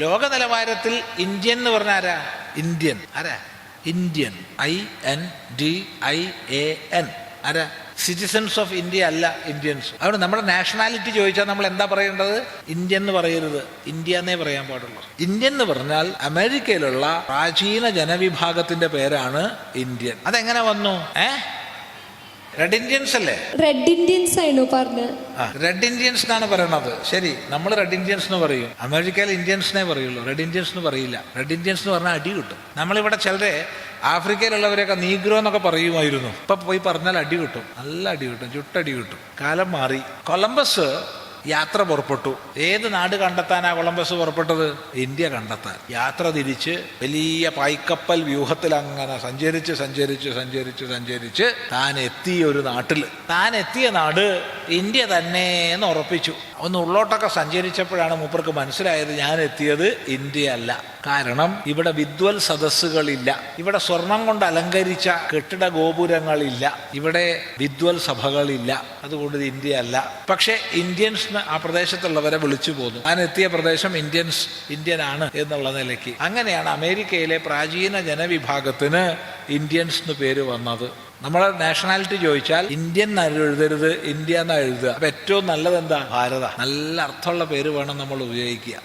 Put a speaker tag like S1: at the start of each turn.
S1: ലോക നിലവാരത്തിൽ ഇന്ത്യൻ എന്ന് പറഞ്ഞ ആരാ? ഇന്ത്യൻ ആരാ? Indian, INDIAN. ആരാ? സിറ്റിസൺസ് ഓഫ് ഇന്ത്യ അല്ല ഇന്ത്യൻസ്. അതുകൊണ്ട് നമ്മുടെ നാഷണാലിറ്റി ചോദിച്ചാൽ നമ്മൾ എന്താ പറയേണ്ടത്? ഇന്ത്യൻ എന്ന് പറയരുത്, ഇന്ത്യ എന്നേ പറയാൻ പാടുള്ളൂ. ഇന്ത്യൻ എന്ന് പറഞ്ഞാൽ അമേരിക്കയിലുള്ള പ്രാചീന ജനവിഭാഗത്തിന്റെ പേരാണ് ഇന്ത്യൻ. അതെങ്ങനെ വന്നു? റെഡ് ഇന്ത്യൻസ് അല്ലേ?
S2: റെഡ് ഇന്ത്യൻസ് ആണോ പറഞ്ഞത്?
S1: റെഡ് ഇന്ത്യൻസ് എന്നാണ് പറയണത്. ശരി, നമ്മൾ റെഡ് ഇന്ത്യൻസ് എന്ന് പറയും. അമേരിക്കയിൽ ഇന്ത്യൻസിനെ പറയുള്ളൂ, റെഡ് ഇന്ത്യൻസ് എന്ന് പറയില്ല. റെഡ് ഇന്ത്യൻസ് എന്ന് പറഞ്ഞാൽ അടി കിട്ടും. നമ്മളിവിടെ ചിലരെ ആഫ്രിക്കയിലുള്ളവരെയൊക്കെ നീഗ്രോ എന്നൊക്കെ പറയുമായിരുന്നു. ഇപ്പൊ പോയി പറഞ്ഞാൽ അടി കിട്ടും, നല്ല അടി കിട്ടും, ചുട്ടടി കിട്ടും. കാലം മാറി. കൊളംബസ് യാത്ര പുറപ്പെട്ടു. ഏത് നാട് കണ്ടെത്താനാ കൊളംബസ് പുറപ്പെട്ടത്? ഇന്ത്യ കണ്ടെത്താൻ. യാത്ര തിരിച്ച് വലിയ പായ്ക്കപ്പൽ വ്യൂഹത്തിൽ അങ്ങനെ സഞ്ചരിച്ച് സഞ്ചരിച്ച് സഞ്ചരിച്ച് സഞ്ചരിച്ച് താൻ എത്തിയ ഒരു നാട്ടിൽ, താൻ എത്തിയ നാട് ഇന്ത്യ തന്നെ എന്ന് ഉറപ്പിച്ചു. ഒന്ന് ഉള്ളോട്ടൊക്കെ സഞ്ചരിച്ചപ്പോഴാണ് മൂപ്പർക്ക് മനസ്സിലായത് ഞാൻ എത്തിയത് ഇന്ത്യ അല്ല. കാരണം ഇവിടെ വിദ്വൽ സദസ്സുകളില്ല, ഇവിടെ സ്വർണം കൊണ്ട് അലങ്കരിച്ച കെട്ടിട ഗോപുരങ്ങളില്ല, ഇവിടെ വിദ്വൽ സഭകളില്ല. അതുകൊണ്ട് ഇത് ഇന്ത്യ അല്ല. പക്ഷെ ഇന്ത്യൻസ് ആ പ്രദേശത്തുള്ളവരെ വിളിച്ചു പോന്നു. ഞാൻ എത്തിയ പ്രദേശം ഇന്ത്യനാണ് എന്നുള്ള നിലയ്ക്ക്. അങ്ങനെയാണ് അമേരിക്കയിലെ പ്രാചീന ജനവിഭാഗത്തിന് ഇന്ത്യൻസ് എന്ന് പേര് വന്നത്. നമ്മളെ നാഷണാലിറ്റി ചോദിച്ചാൽ ഇന്ത്യൻ എന്ന് എഴുതരുത്, ഇന്ത്യ എന്നാ എഴുതുക. അപ്പൊ ഏറ്റവും നല്ലത് എന്താ? ഭാരത. നല്ല അർത്ഥമുള്ള പേര് വേണം നമ്മൾ ഉപയോഗിക്കുക.